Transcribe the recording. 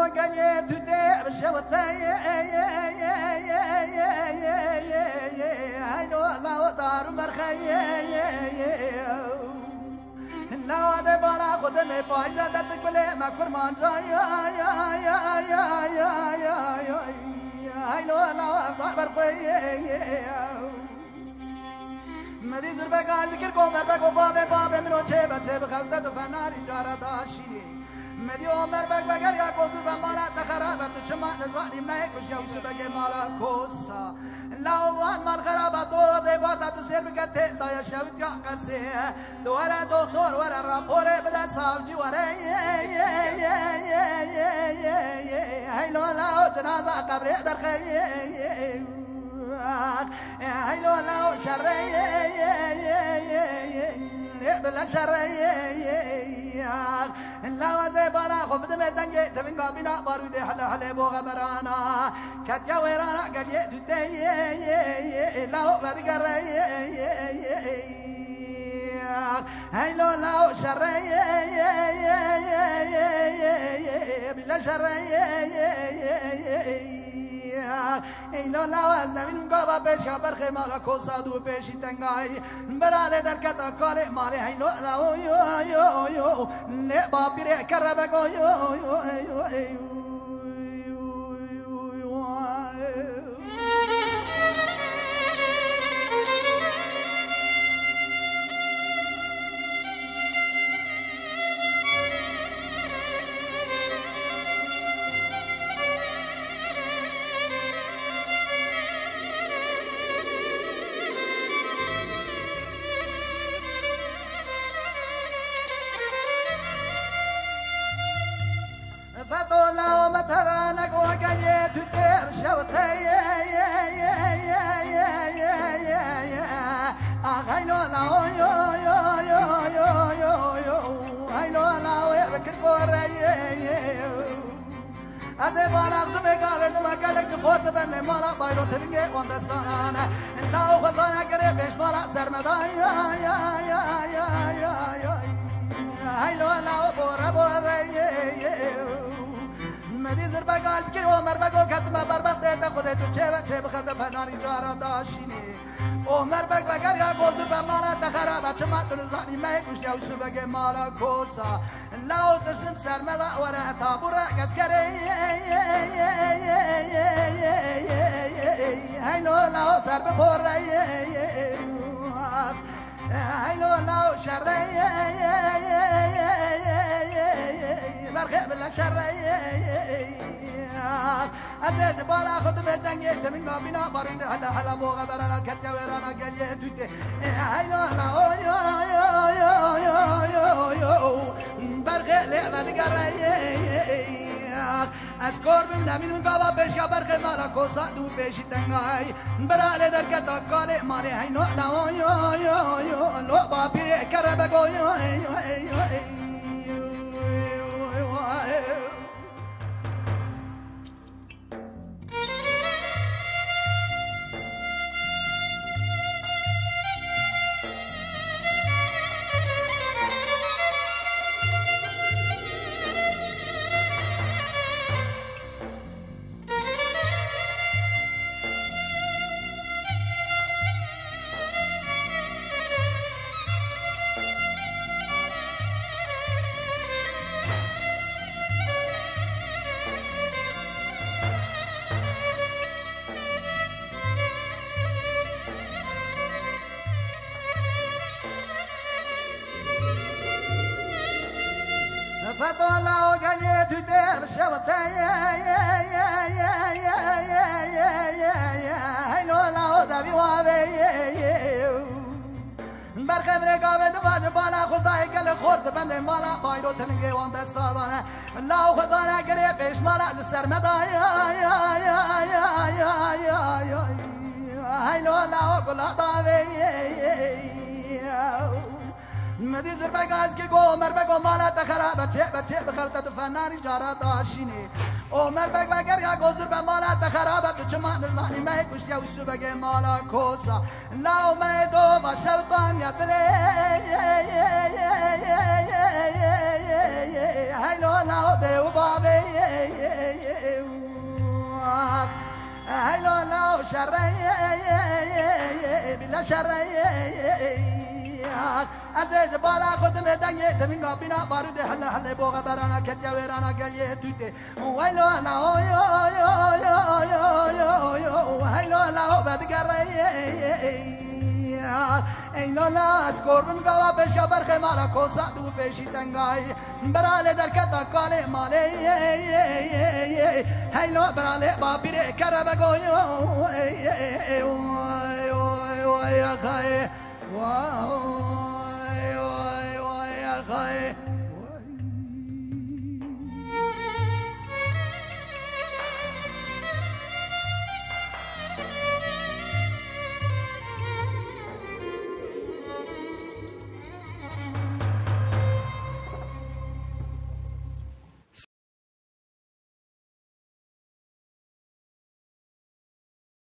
وقالي تدع بشوتي هاي لا دار مرخي لا هذا بنا خدمي بايزة تقبل ما كرمان جاي هاي لا برخي مدي زربك ذكر قوم بربك وباب منو تشيب خلطة فنار جارة داشيني مدي عمر بك بگر يا كوزر بمالا تخرابت چما نزاني ما يكش يوسف بك مالا كوسا لاوان مال خرابت و زيبارتا تسير بكت لا يشوت يا قرسي دوره دكتور ورا رابور بدا صافجي ورا هاي لولا جنازة قبر درخي هاي لولا شري بلا شري لا وزي بالا خبز مدنجي تبين قابنا بارود حلا بوغ برانا كاتيا ويرانا قال يدتي لا هو بدقر هاي لولا شري بلا شري اینا نواز نمین گاوا پیش خبر خمالا کوسا دو پیشی تنگای براله در کتا کاله ماله اینو لاو یو نه باپی ره کربگو یو فتولا ومترانك وقليت تدير شوتي هايلو لا يو هايلو لا بكر كوري أزبانا زبقا بزما قالك خورت بند مالا بايرو تبنجي واندستانا لا خلطانا قريب بيش مالا سرمداي هايلو لا بوري مدي زربك أذكر عمر بقول كتما بربط تأخذ تجيب خد فناني جارا داشيني عمر بق بقر يا قوزر بمالا تخرب چما تنزاني ما يكوش يوسف بق مالا كوسا لا ترسم سرمدا ورا تابورا كسكري هاي لو لا سر بوري هاي لو لا شري برخي بلا شري أزيد بالا خد بدنجي تمين قابنا بارين حلا بوغا برانا كتيا ورانا قال يدوتي هاي لا يو برخي لعبة قري أذكر بمن من قابا بيش برخي مالا كوسا دو بيشي تنغاي برالي دركتا كالي مالي هاي لا يو لو بابي كربكو يو فطلعوا قليت ودير شوتي هيلو لا دبي وابي برخم رقابة دفاج بالا خداي قال خورت بند مالا بايرو تمنجي وان دستادانا لا خدانا قريب بيش مالا لسر مداي هيلو لا قلا دابي مدي زربك أذكر عمر بق مالا تخرب بچه بخلطة فناني جارا داشيني عمر بق بقر يا قوزر بمالا تخرب چما نزاني ما يكوش يوسف بق مالا كوسا لا ما دو بشوطان يطلي هاي لو لا ديو بابي شري بلا شري از بالا خودم دنگه تمین قابینا بارود حل حل بوغ برانا کتیا ویرانا گلیه تویته ویلو لاو یو یو یو یو یو ویلو لاو بدگره اینا لاس کورن گاوا بشکا برخه مالا کوسا دو پیشی تنگای براله در کتا کاله ماله هیلو براله بابیره کربگوی وای خای وای وای وای خای